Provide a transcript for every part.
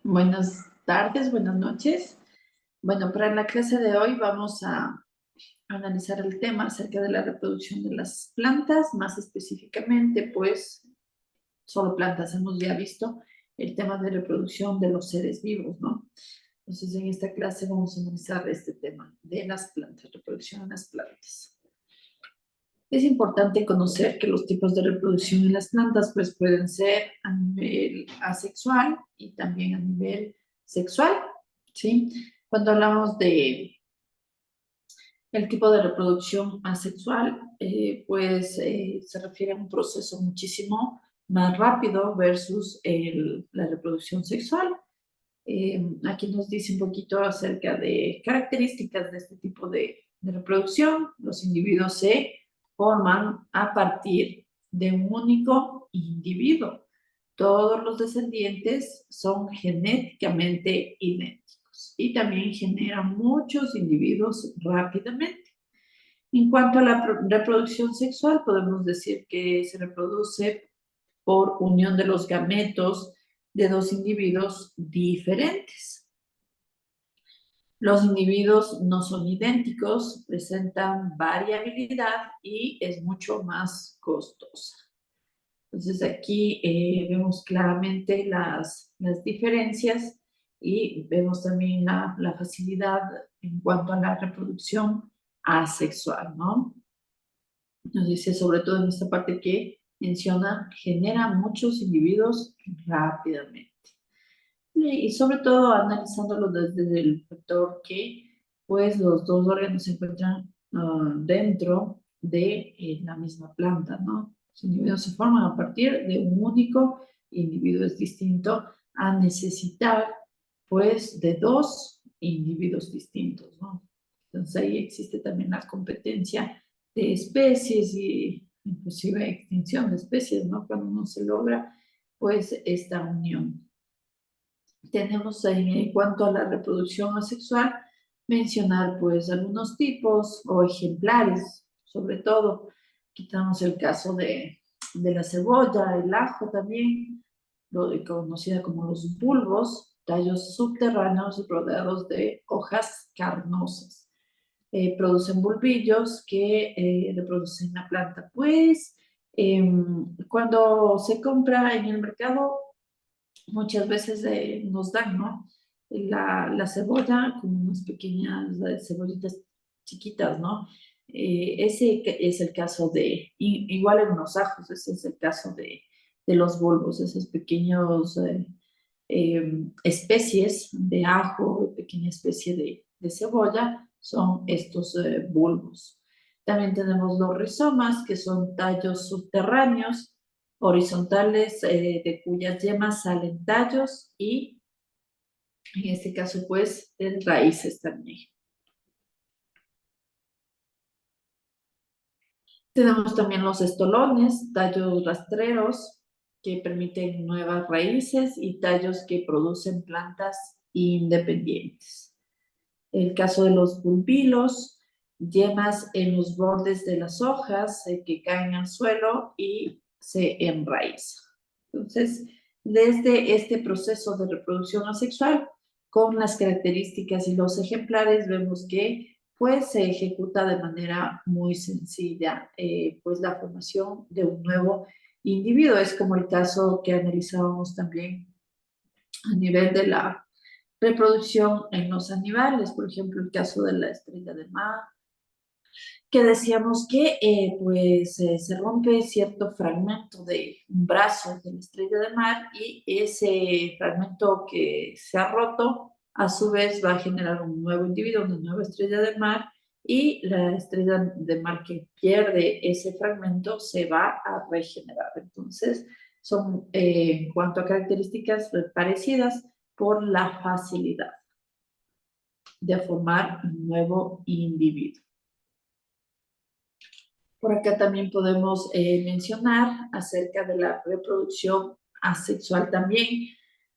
Buenas tardes, buenas noches. Bueno, para la clase de hoy vamos a analizar el tema acerca de la reproducción de las plantas, más específicamente, pues, solo plantas. Hemos ya visto el tema de reproducción de los seres vivos, ¿no? Entonces, en esta clase vamos a analizar este tema de las plantas, reproducción en las plantas. Es importante conocer que los tipos de reproducción en las plantas pues pueden ser a nivel asexual y también a nivel sexual, ¿sí? Cuando hablamos de el tipo de reproducción asexual, se refiere a un proceso muchísimo más rápido versus la reproducción sexual. Aquí nos dice un poquito acerca de características de este tipo de reproducción. Los individuos se forman a partir de un único individuo. Todos los descendientes son genéticamente idénticos y también generan muchos individuos rápidamente. En cuanto a la reproducción sexual, podemos decir que se reproduce por unión de los gametos de dos individuos diferentes. Los individuos no son idénticos, presentan variabilidad y es mucho más costosa. Entonces aquí vemos claramente las diferencias y vemos también la facilidad en cuanto a la reproducción asexual, ¿no? Nos dice sobre todo en esta parte que menciona, genera muchos individuos rápidamente. Y sobre todo analizándolo desde el factor que pues los dos órganos se encuentran dentro de la misma planta, ¿no? Los individuos se forman a partir de un único individuo. Es distinto a necesitar pues de dos individuos distintos, ¿no? Entonces ahí existe también la competencia de especies y inclusive extinción de especies, ¿no? Cuando no se logra pues esta unión. Tenemos en cuanto a la reproducción asexual, mencionar pues algunos tipos o ejemplares, sobre todo, quitamos el caso de la cebolla, el ajo también, conocida como los bulbos, tallos subterráneos rodeados de hojas carnosas. Producen bulbillos que reproducen la planta. Pues cuando se compra en el mercado, muchas veces nos dan, ¿no? La cebolla como unas pequeñas cebollitas chiquitas, ¿no? Ese es el caso igual en los ajos, ese es el caso de los bulbos, esos pequeños especies de ajo, pequeña especie de cebolla, son estos bulbos. También tenemos los rizomas, que son tallos subterráneos, horizontales, de cuyas yemas salen tallos y, en este caso, pues, de raíces también. Tenemos también los estolones, tallos rastreros que permiten nuevas raíces y tallos que producen plantas independientes. El caso de los bulbilos, yemas en los bordes de las hojas que caen al suelo y se enraizan. Entonces, desde este proceso de reproducción asexual, con las características y los ejemplares, vemos que pues se ejecuta de manera muy sencilla pues la formación de un nuevo individuo. Es como el caso que analizábamos también a nivel de la reproducción en los animales, por ejemplo, el caso de la estrella de mar, que decíamos que se rompe cierto fragmento de un brazo de la estrella de mar y ese fragmento que se ha roto a su vez va a generar un nuevo individuo, una nueva estrella de mar y la estrella de mar que pierde ese fragmento se va a regenerar. Entonces, son en cuanto a características parecidas por la facilidad de formar un nuevo individuo. Por acá también podemos mencionar acerca de la reproducción asexual también.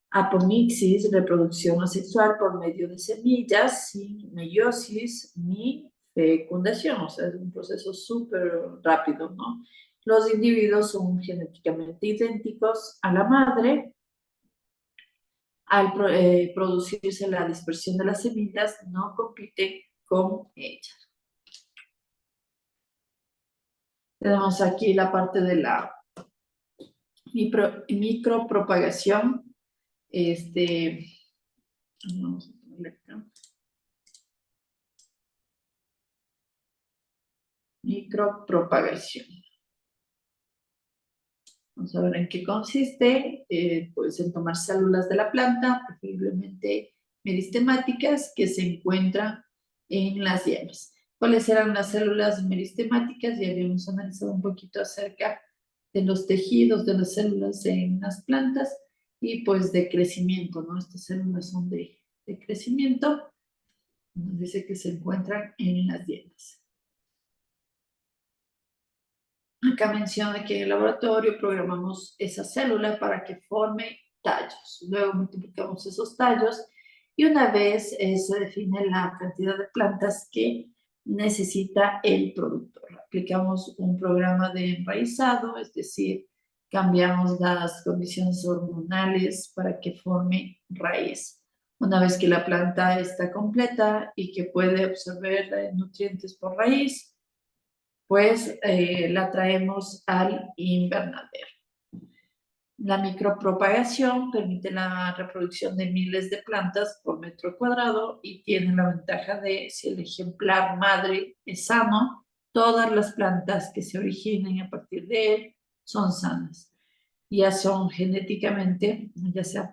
Apomixis, reproducción asexual por medio de semillas, sin meiosis ni fecundación, o sea, es un proceso súper rápido, ¿no? Los individuos son genéticamente idénticos a la madre al producirse la dispersión de las semillas, no compite con ellas. Tenemos aquí la parte de la micropropagación. Vamos a ponerle acá. Micropropagación. Vamos a ver en qué consiste. Pues en tomar células de la planta, preferiblemente meristemáticas, que se encuentran en las yemas. ¿Cuáles eran las células meristemáticas? Ya habíamos analizado un poquito acerca de los tejidos de las células en las plantas y pues de crecimiento, ¿no? Estas células son de crecimiento. Nos dice que se encuentran en las yemas. Acá menciona que en el laboratorio programamos esa célula para que forme tallos. Luego multiplicamos esos tallos y una vez se define la cantidad de plantas que necesita el productor. Aplicamos un programa de enraizado, es decir, cambiamos las condiciones hormonales para que forme raíz. Una vez que la planta está completa y que puede absorber nutrientes por raíz, pues la traemos al invernadero. La micropropagación permite la reproducción de miles de plantas por metro cuadrado y tiene la ventaja de, si el ejemplar madre es sano, todas las plantas que se originen a partir de él son sanas. Ya son genéticamente, ya sea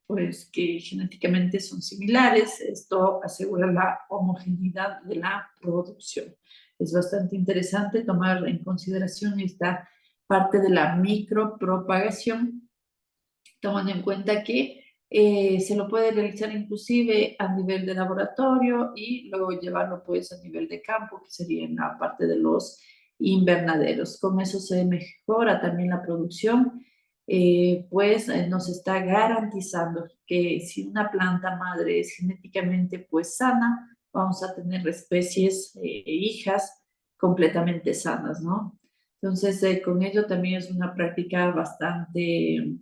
pues que genéticamente son similares, esto asegura la homogeneidad de la producción. Es bastante interesante tomar en consideración esta parte de la micropropagación, tomando en cuenta que se lo puede realizar inclusive a nivel de laboratorio y luego llevarlo pues a nivel de campo, que sería en la parte de los invernaderos. Con eso se mejora también la producción, pues nos está garantizando que si una planta madre es genéticamente pues sana, vamos a tener especies hijas completamente sanas, ¿no? Entonces, con ello también es una práctica bastante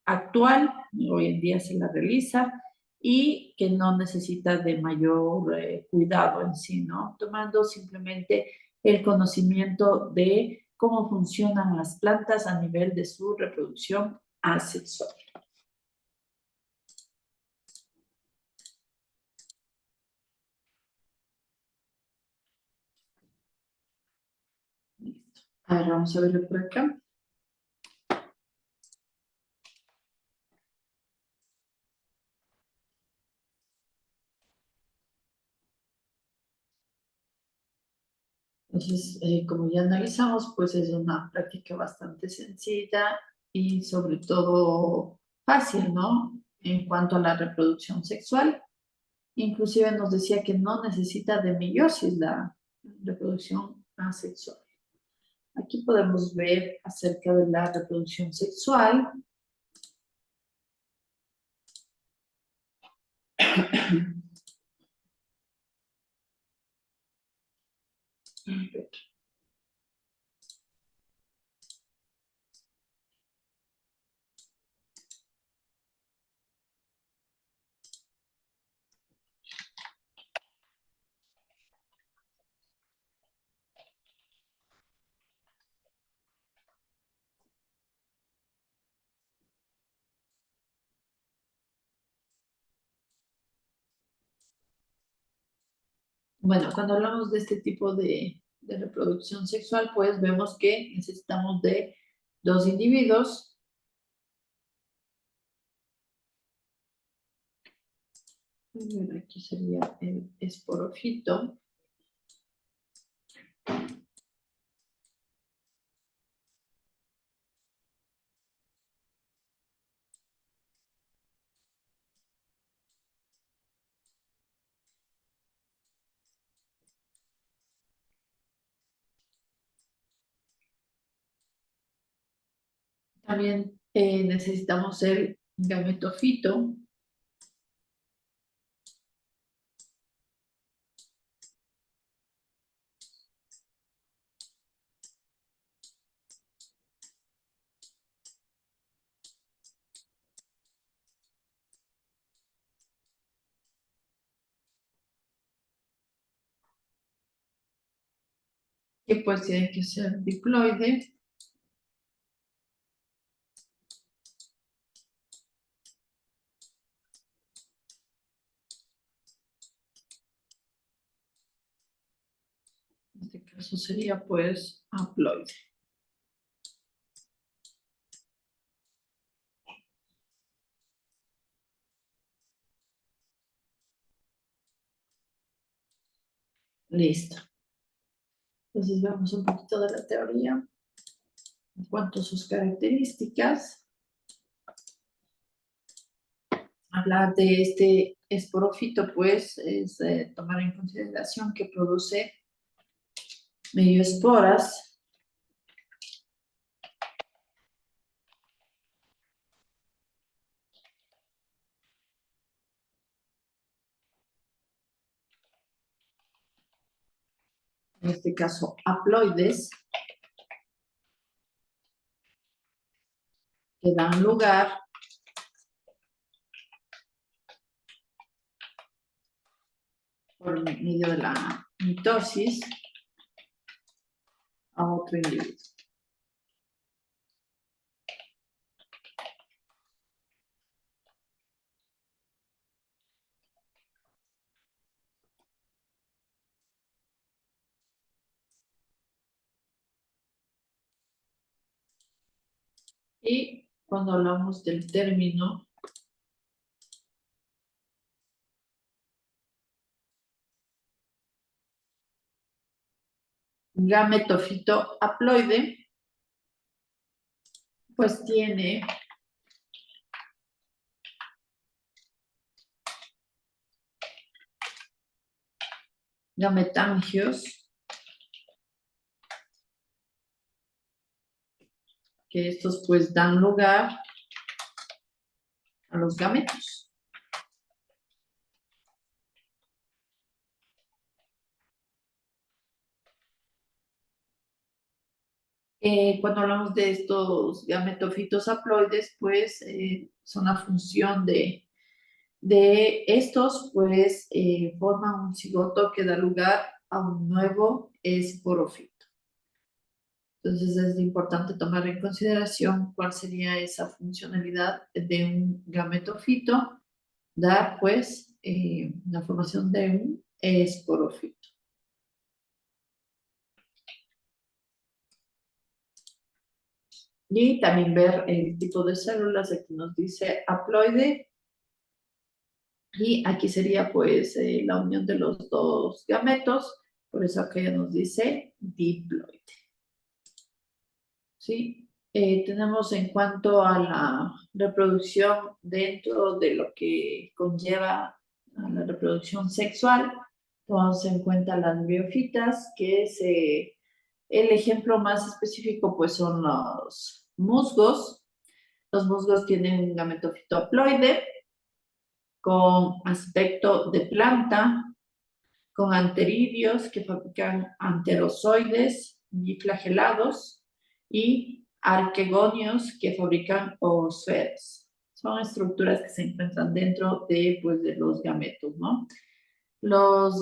actual, hoy en día se la realiza y que no necesita de mayor cuidado en sí, ¿no? Tomando simplemente el conocimiento de cómo funcionan las plantas a nivel de su reproducción asexual. Listo. A ver, vamos a verlo por acá. Entonces, como ya analizamos, pues es una práctica bastante sencilla y sobre todo fácil, ¿no? En cuanto a la reproducción sexual. Inclusive nos decía que no necesita de meiosis la reproducción asexual. Aquí podemos ver acerca de la reproducción sexual. Bueno, cuando hablamos de este tipo de reproducción sexual, pues vemos que necesitamos de dos individuos. Aquí sería el esporofito. También necesitamos el gametofito. que pues tiene que ser diploide. En este caso sería pues haploide. Listo. Entonces vemos un poquito de la teoría en cuanto a sus características. Hablar de este esporófito, pues, es tomar en consideración que produce medioesporas. En este caso haploides, que dan lugar por medio de la mitosis a otro individuo. Y cuando hablamos del término gametofito haploide, pues tiene gametangios, que estos pues dan lugar a los gametos. Cuando hablamos de estos gametofitos haploides, pues son la función de estos, pues forman un cigoto que da lugar a un nuevo esporófito. Entonces es importante tomar en consideración cuál sería esa funcionalidad de un gametofito, dar pues la formación de un esporófito. Y también ver el tipo de células, aquí nos dice haploide, y aquí sería pues la unión de los dos gametos, por eso acá ya nos dice diploide. ¿Sí? Tenemos en cuanto a la reproducción dentro de lo que conlleva a la reproducción sexual, tomamos en cuenta las briofitas, que es el ejemplo más específico pues son los musgos. Los musgos tienen un gametofito haploide con aspecto de planta, con anteridios que fabrican anterozoides biflagelados y arquegonios que fabrican oosferas. Son estructuras que se encuentran dentro de, pues, de los gametos, ¿no? Los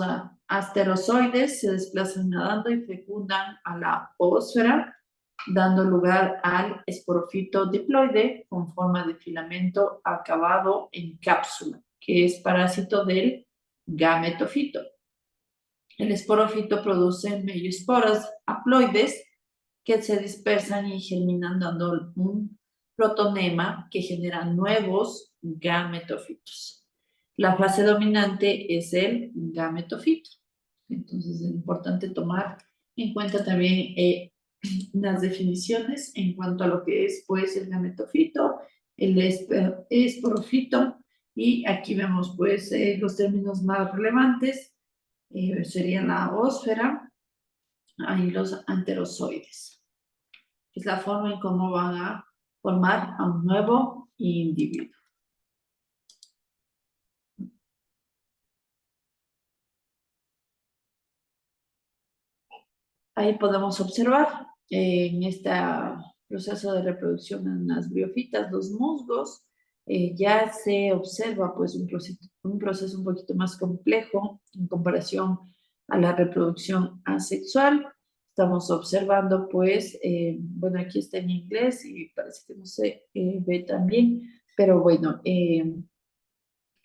asterozoides se desplazan nadando y fecundan a la oosfera, dando lugar al esporofito diploide con forma de filamento acabado en cápsula, que es parásito del gametofito. El esporófito produce meiosporas haploides que se dispersan y germinan dando un protonema que genera nuevos gametofitos. La fase dominante es el gametofito. Entonces es importante tomar en cuenta también las definiciones en cuanto a lo que es pues el gametofito, el esporófito, y aquí vemos pues los términos más relevantes sería la ósfera, ahí los anterozoides. Es la forma en cómo van a formar a un nuevo individuo. Ahí podemos observar en este proceso de reproducción en las briofitas, los musgos, ya se observa pues un proceso un poquito más complejo en comparación a la reproducción asexual. estamos observando, pues, bueno, aquí está en inglés y parece que no se ve también, pero bueno,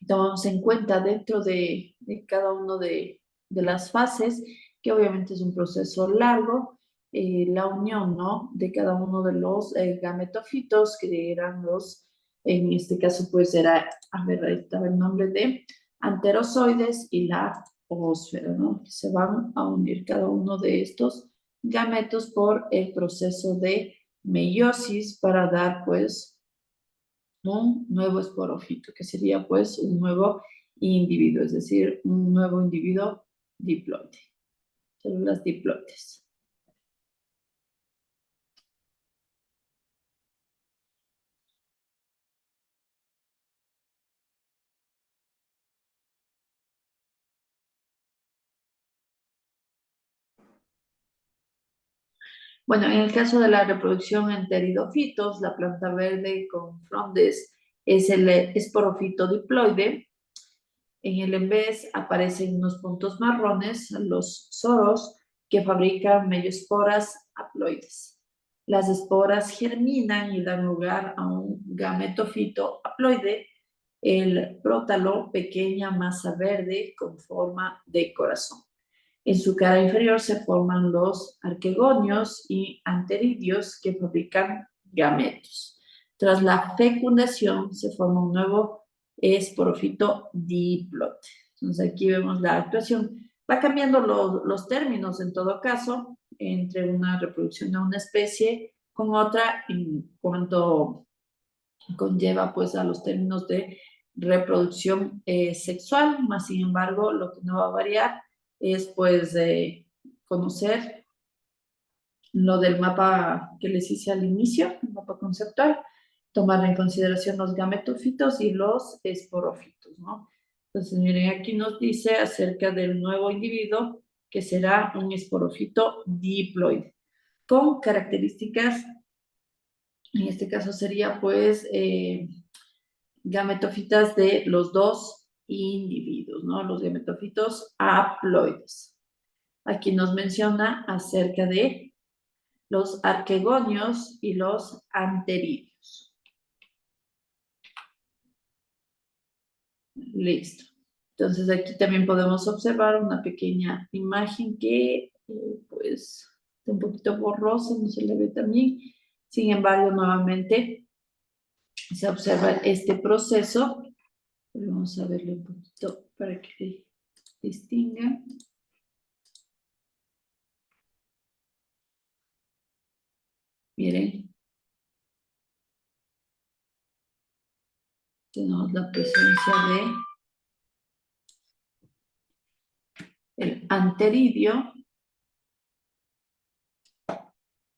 tomamos en cuenta dentro de cada uno de las fases, que obviamente es un proceso largo, la unión, ¿no? De cada uno de los gametofitos, que eran los, en este caso, pues era, a ver, ahí estaba el nombre de anterozoides y la ósfera, ¿no? Que se van a unir cada uno de estos gametos por el proceso de meiosis para dar, pues, un nuevo esporófito, que sería pues un nuevo individuo, es decir, un nuevo individuo diploide, células diploides. Bueno, en el caso de la reproducción en pteridofitos, la planta verde con frondes es el esporófito diploide. En el envés aparecen unos puntos marrones, los soros, que fabrican meiosporas haploides. Las esporas germinan y dan lugar a un gametofito haploide, el prótalo, pequeña masa verde con forma de corazón. En su cara inferior se forman los arquegonios y anteridios que fabrican gametos. Tras la fecundación se forma un nuevo esporófito diploide. Entonces aquí vemos la actuación. Va cambiando los términos en todo caso entre una reproducción de una especie con otra en cuanto conlleva pues a los términos de reproducción sexual, más sin embargo lo que no va a variar es pues conocer lo del mapa que les hice al inicio, el mapa conceptual, tomar en consideración los gametofitos y los esporófitos, ¿no? Entonces, miren, aquí nos dice acerca del nuevo individuo que será un esporófito diploide, con características, en este caso sería pues gametofitas de los dos individuos, ¿no? Los gametofitos haploides. Aquí nos menciona acerca de los arquegonios y los anteridios. Listo. Entonces aquí también podemos observar una pequeña imagen que pues está un poquito borrosa, no se le ve también. Sin embargo, nuevamente se observa este proceso. Vamos a verlo un poquito para que distingan. Miren, tenemos la presencia de el anteridio.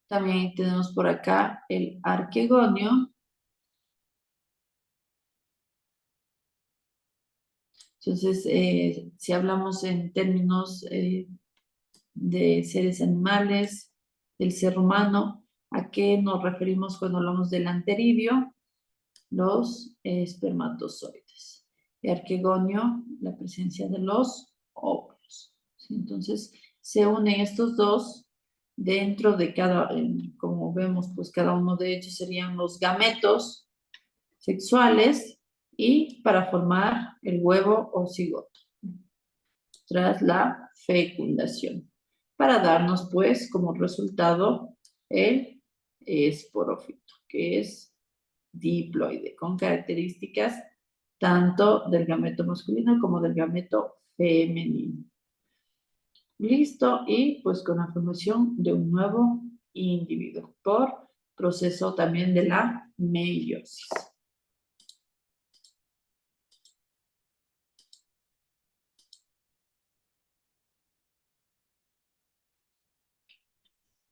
También tenemos por acá el arquegonio. Entonces, si hablamos en términos de seres animales, del ser humano, ¿a qué nos referimos cuando hablamos del anteridio? Los espermatozoides. El arquegonio, la presencia de los óvulos. ¿Sí? Entonces, se unen estos dos dentro de cada, como vemos, pues cada uno de ellos serían los gametos sexuales y para formar el huevo o cigoto tras la fecundación, para darnos pues como resultado el esporófito, que es diploide, con características tanto del gameto masculino como del gameto femenino. Listo, y pues con la formación de un nuevo individuo por proceso también de la meiosis.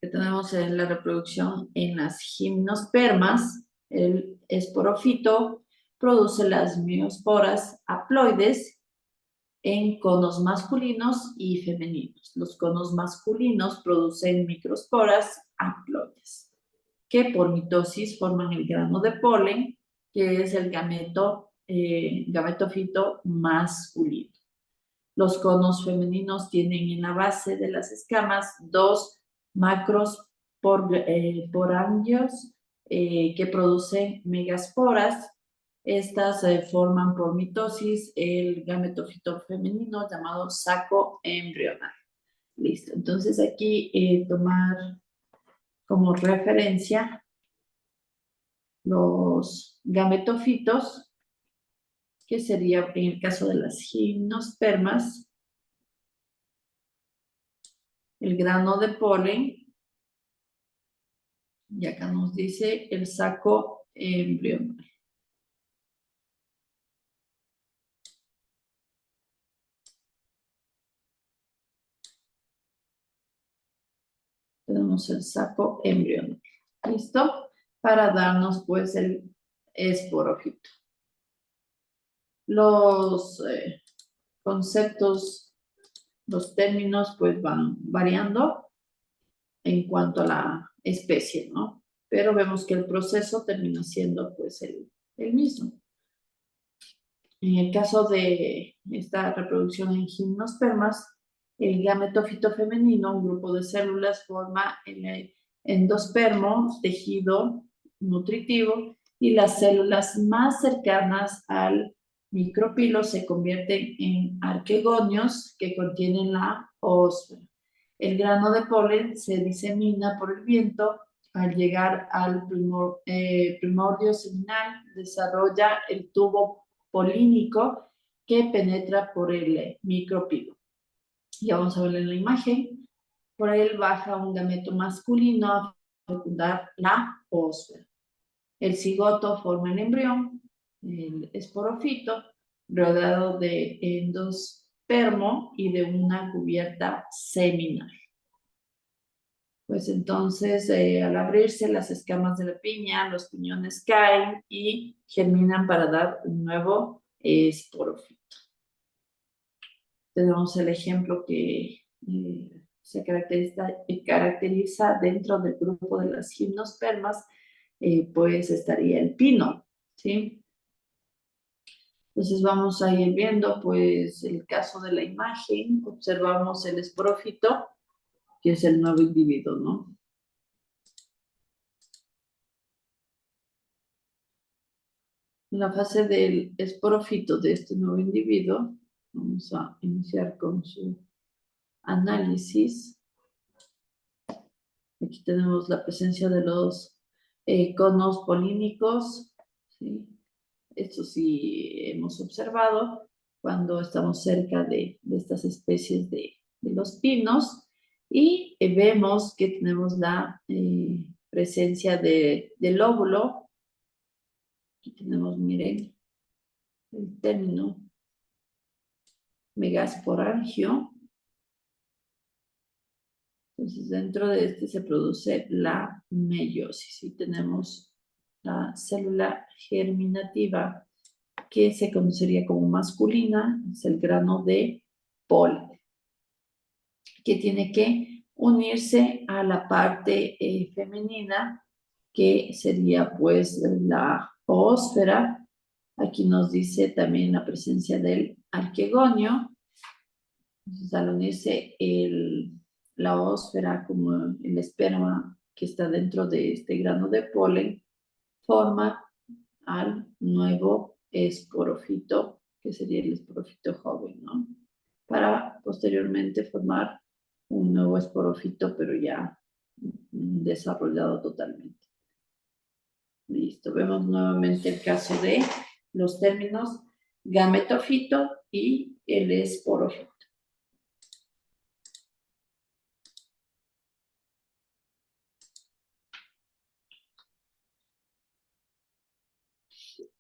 Que tenemos en la reproducción en las gimnospermas, el esporófito produce las miosporas haploides en conos masculinos y femeninos. Los conos masculinos producen microsporas haploides, que por mitosis forman el grano de polen, que es el gametofito masculino. Los conos femeninos tienen en la base de las escamas dos macros porangios que producen megasporas. Estas forman por mitosis el gametofito femenino llamado saco embrional. Listo. Entonces aquí tomar como referencia los gametofitos, que sería en el caso de las gimnospermas, el grano de polen, y acá nos dice el saco embrional. Tenemos el saco embrional. ¿Listo? Para darnos pues el esporófito. Los conceptos, los términos pues van variando en cuanto a la especie, ¿no? Pero vemos que el proceso termina siendo pues el mismo. En el caso de esta reproducción en gimnospermas, el gametofito femenino, un grupo de células, forma el endospermo, tejido nutritivo, y las células más cercanas al micropilo se convierten en arquegonios que contienen la ósfera. El grano de polen se disemina por el viento. Al llegar al primordio seminal, desarrolla el tubo polínico que penetra por el micropilo. Ya vamos a ver en la imagen. Por él baja un gameto masculino a fecundar la ósfera. El cigoto forma el embrión, el esporofito, rodeado de endospermo y de una cubierta seminal. Pues entonces, al abrirse las escamas de la piña, los piñones caen y germinan para dar un nuevo esporofito. Tenemos el ejemplo que se caracteriza dentro del grupo de las gimnospermas, pues estaría el pino, ¿sí? Entonces vamos a ir viendo, pues, el caso de la imagen. Observamos el esporófito, que es el nuevo individuo, ¿no? En la fase del esporófito de este nuevo individuo, vamos a iniciar con su análisis. Aquí tenemos la presencia de los conos polínicos, ¿sí? Esto sí hemos observado cuando estamos cerca de estas especies de los pinos, y vemos que tenemos la presencia del óvulo. Aquí tenemos, miren, el término megasporangio. Entonces, dentro de este se produce la meiosis y tenemos la célula germinativa, que se conocería como masculina, es el grano de polen, que tiene que unirse a la parte femenina, que sería pues la ósfera. Aquí nos dice también la presencia del arquegonio. Entonces, al unirse la ósfera como el esperma que está dentro de este grano de polen, forma al nuevo esporofito, que sería el esporofito joven, ¿no? Para posteriormente formar un nuevo esporofito, pero ya desarrollado totalmente. Listo, vemos nuevamente el caso de los términos gametofito y el esporofito.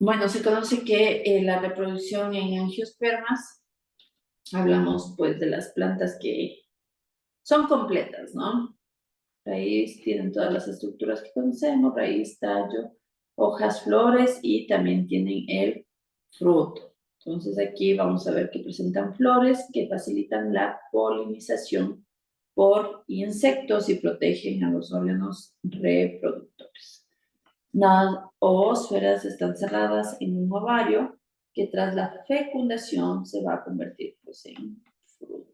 Bueno, se conoce que la reproducción en angiospermas, hablamos pues de las plantas que son completas, ¿no? Raíz, tienen todas las estructuras que conocemos: raíz, tallo, hojas, flores, y también tienen el fruto. Entonces aquí vamos a ver que presentan flores que facilitan la polinización por insectos y protegen a los órganos reproductores. Las oósferas están cerradas en un ovario que tras la fecundación se va a convertir pues, en fruto.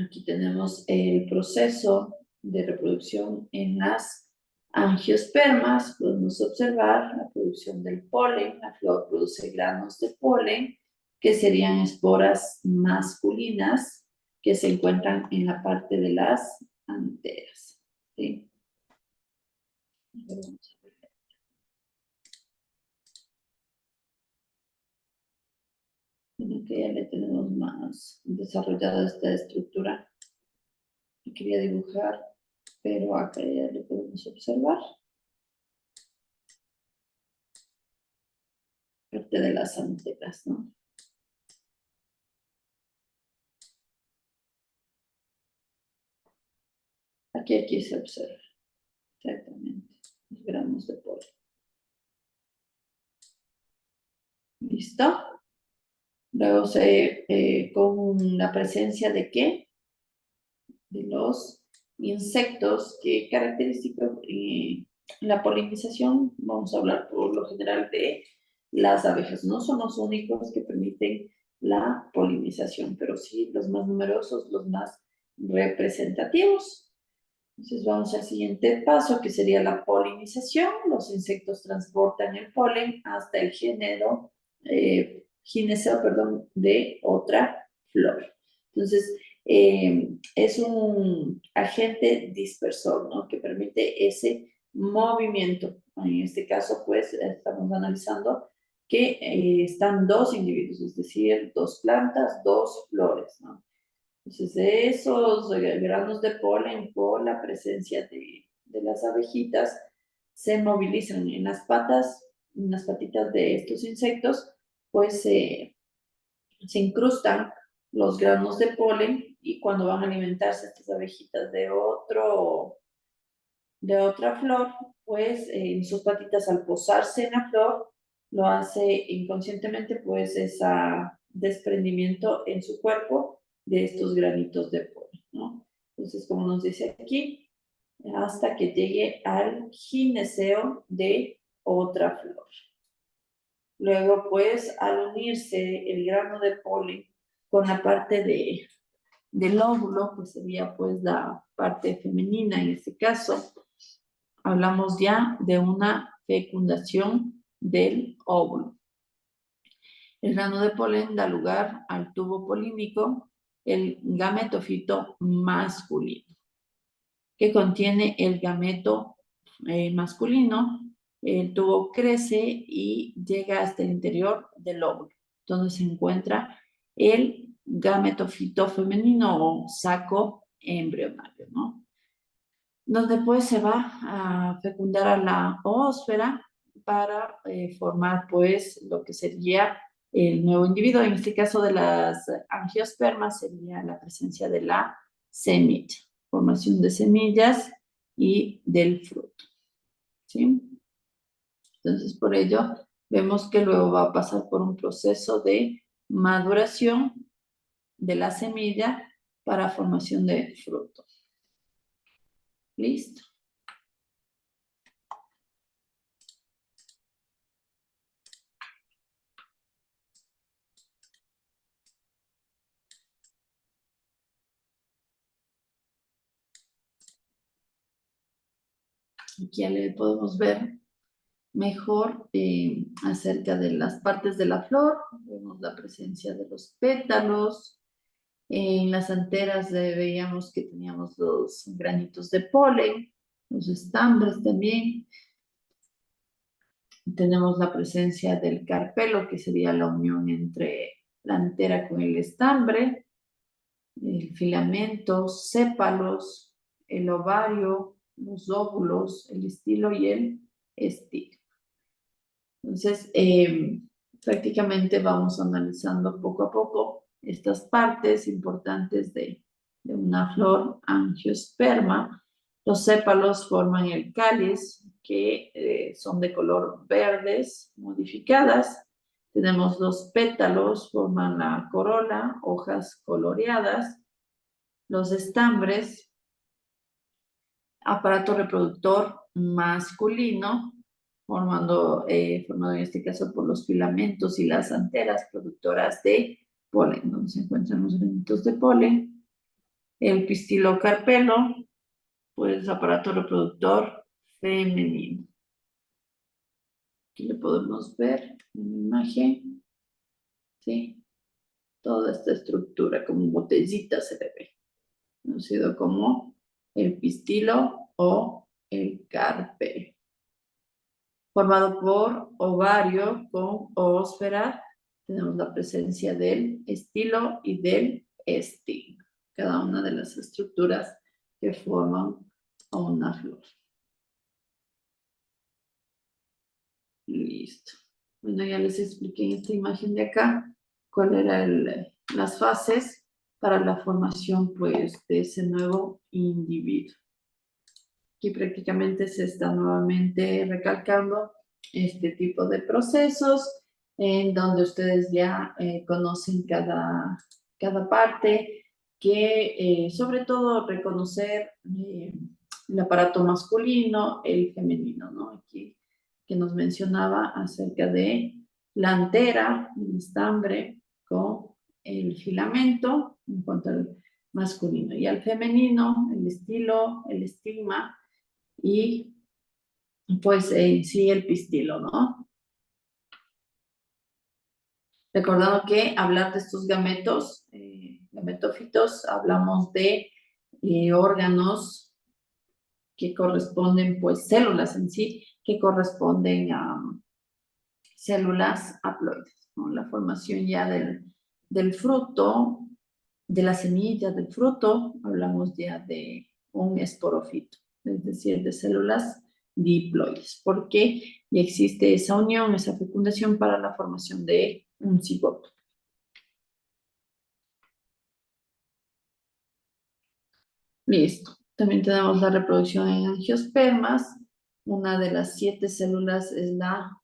Aquí tenemos el proceso de reproducción en las angiospermas. Podemos observar la producción del polen. La flor produce granos de polen, que serían esporas masculinas, que se encuentran en la parte de las anteras. ¿Sí? Bueno, que ya le tenemos más desarrollada esta estructura. Quería dibujar, pero acá ya le podemos observar. Parte de las anteras, ¿no? Aquí se observa exactamente los gramos de polen. ¿Listo? Luego con la presencia de ¿qué? De los insectos, que característico la polinización, vamos a hablar por lo general de las abejas. No son los únicos que permiten la polinización, pero sí los más numerosos, los más representativos. Entonces vamos al siguiente paso, que sería la polinización. Los insectos transportan el polen hasta el gineceo, perdón, de otra flor. Entonces, es un agente dispersor, ¿no? Que permite ese movimiento. En este caso, pues, estamos analizando que están dos individuos, es decir, dos plantas, dos flores, ¿no? Entonces, de esos granos de polen, por la presencia de las abejitas, se movilizan en las patas, en las patitas de estos insectos, pues se incrustan los granos de polen, y cuando van a alimentarse estas abejitas de otra flor, pues en sus patitas, al posarse en la flor, lo hace inconscientemente, pues ese desprendimiento en su cuerpo de estos granitos de polen, ¿no? Entonces, como nos dice aquí, hasta que llegue al gineceo de otra flor. Luego, pues, al unirse el grano de polen con la parte del óvulo, que sería pues la parte femenina en este caso, hablamos ya de una fecundación del óvulo. El grano de polen da lugar al tubo polínico, el gametofito masculino, que contiene el gameto masculino. El tubo crece y llega hasta el interior del óvulo, donde se encuentra el gametofito femenino o saco embrionario, ¿no? Donde pues se va a fecundar a la oósfera para formar pues lo que sería el nuevo individuo. En este caso de las angiospermas sería la presencia de la semilla, formación de semillas y del fruto, ¿sí? Entonces por ello vemos que luego va a pasar por un proceso de maduración de la semilla para formación de fruto. ¿Listo? Aquí ya le podemos ver mejor acerca de las partes de la flor. Vemos la presencia de los pétalos. En las anteras veíamos que teníamos los granitos de polen, los estambres también. Tenemos la presencia del carpelo, que sería la unión entre la antera con el estambre, el filamento, sépalos, el ovario, los óvulos, el estilo y el estilo. Entonces, prácticamente vamos analizando poco a poco estas partes importantes de una flor angiosperma. Los sépalos forman el cáliz, que son de color verdes modificadas. Tenemos los pétalos, forman la corola, hojas coloreadas. Los estambres, aparato reproductor masculino, formado en este caso por los filamentos y las anteras productoras de polen, donde se encuentran los granitos de polen. El pistilocarpelo, pues aparato reproductor femenino. Aquí lo podemos ver en la imagen, ¿sí? Toda esta estructura como botellita se le ve, conocido como el pistilo o el carpel, formado por ovario con oósfera. Tenemos la presencia del estilo y del estigma, cada una de las estructuras que forman a una flor. Listo. Bueno, ya les expliqué en esta imagen de acá cuál eran las fases para la formación, pues, de ese nuevo individuo. Aquí prácticamente se está nuevamente recalcando este tipo de procesos en donde ustedes ya conocen cada parte, que sobre todo reconocer el aparato masculino, el femenino, ¿no? Aquí que nos mencionaba acerca de la antera, el estambre, con el filamento en cuanto al masculino, y al femenino, el estilo, el estigma y pues en sí el pistilo, ¿no? Recordando que hablar de estos gametos, gametófitos, hablamos de órganos que corresponden, pues células en sí, que corresponden a células haploides, ¿no? La formación ya del fruto, de la semilla del fruto, hablamos ya de un esporofito, es decir, de células diploides, porque ya existe esa unión, esa fecundación para la formación de un cigoto. Listo. También tenemos la reproducción en angiospermas. Una de las 7 células es la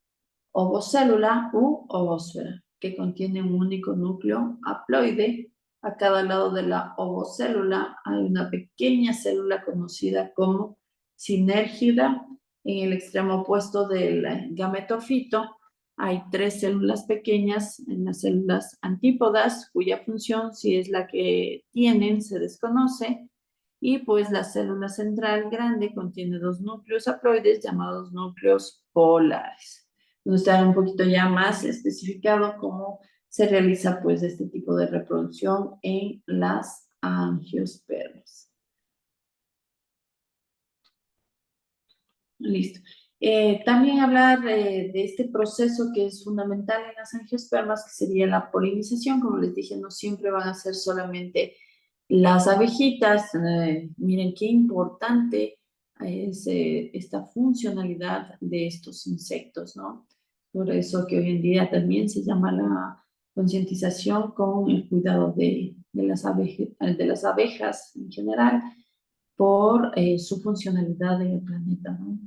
ovocélula u ovósfera, que contiene un único núcleo haploide. A cada lado de la ovocélula hay una pequeña célula conocida como sinérgida. En el extremo opuesto del gametofito hay 3 células pequeñas en las células antípodas, cuya función, si es la que tienen, se desconoce. Y pues la célula central grande contiene 2 núcleos haploides llamados núcleos polares. Nos está un poquito ya más especificado cómo se realiza pues este tipo de reproducción en las angiospermas. Listo. También hablar de este proceso que es fundamental en las angiospermas, que sería la polinización. Como les dije, no siempre van a ser solamente las abejitas. Miren qué importante es esta funcionalidad de estos insectos, ¿no? Por eso que hoy en día también se llama la concientización con el cuidado de las abejas en general por su funcionalidad en el planeta, ¿no?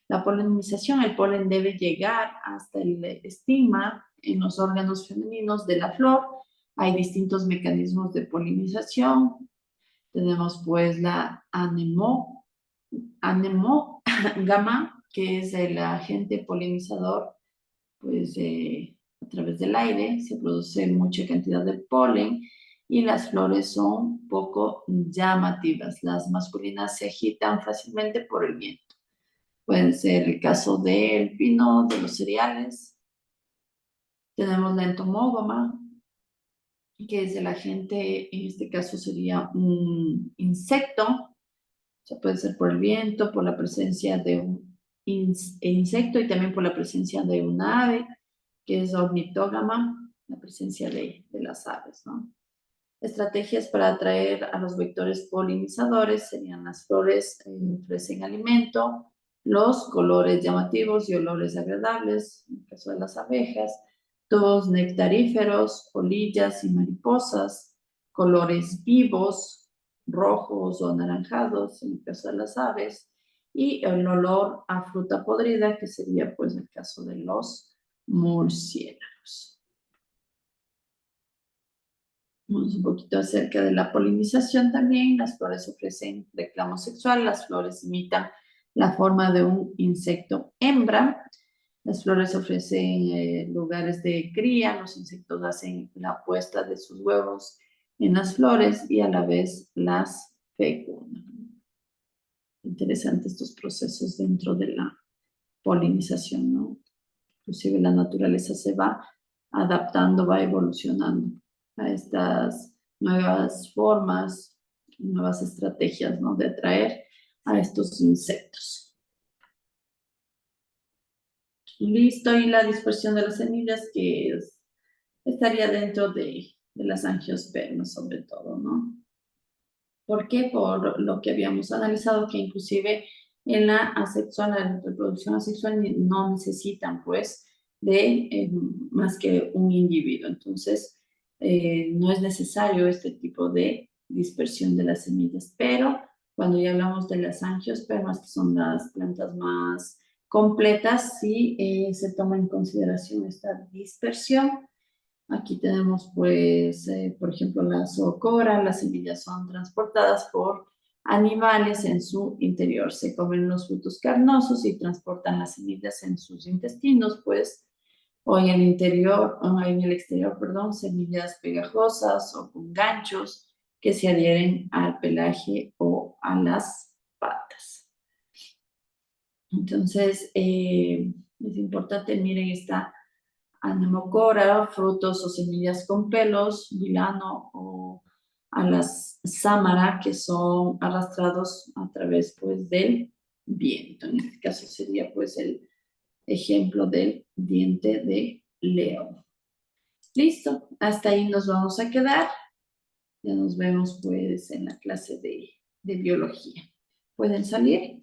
La polinización, el polen debe llegar hasta el estigma en los órganos femeninos de la flor. Hay distintos mecanismos de polinización. Tenemos pues la anemógama, que es el agente polinizador, pues a través del aire se produce mucha cantidad de polen y las flores son poco llamativas. Las masculinas se agitan fácilmente por el viento. Puede ser el caso del pino, de los cereales. Tenemos la entomógama, que es el agente, en este caso sería un insecto. O sea, puede ser por el viento, por la presencia de un insecto y también por la presencia de un ave, que es ornitógama, la presencia de las aves, ¿no? Estrategias para atraer a los vectores polinizadores serían: las flores ofrecen alimento, los colores llamativos y olores agradables, en el caso de las abejas, tubos nectaríferos, polillas y mariposas, colores vivos, rojos o anaranjados, en el caso de las aves, y el olor a fruta podrida, que sería pues el caso de los murciélagos. Vamos un poquito acerca de la polinización también. Las flores ofrecen reclamo sexual, las flores imitan la forma de un insecto hembra. Las flores ofrecen lugares de cría, los insectos hacen la puesta de sus huevos en las flores y a la vez las fecundan. Interesantes estos procesos dentro de la polinización, ¿no? Inclusive la naturaleza se va adaptando, va evolucionando a estas nuevas formas, nuevas estrategias, ¿no? De atraer a estos insectos. Listo, y la dispersión de las semillas estaría dentro de las angiospermas sobre todo, ¿no? ¿Por qué? Por lo que habíamos analizado, que inclusive en la asexual, la reproducción asexual, no necesitan, pues, de más que un individuo. Entonces, no es necesario este tipo de dispersión de las semillas. Pero cuando ya hablamos de las angiospermas, que son las plantas más completas, sí se toma en consideración esta dispersión. Aquí tenemos, pues, por ejemplo, la zoocora. Las semillas son transportadas por animales en su interior. Se comen los frutos carnosos y transportan las semillas en sus intestinos, pues, o en el interior, o en el exterior, perdón, semillas pegajosas o con ganchos que se adhieren al pelaje o a las patas. Entonces, es importante, miren, esta anemocora, frutos o semillas con pelos, vilano o alas sámara, que son arrastrados a través, pues, del viento. En este caso sería, pues, el ejemplo del diente de león. Listo, hasta ahí nos vamos a quedar. Ya nos vemos, pues, en la clase de biología. ¿Pueden salir?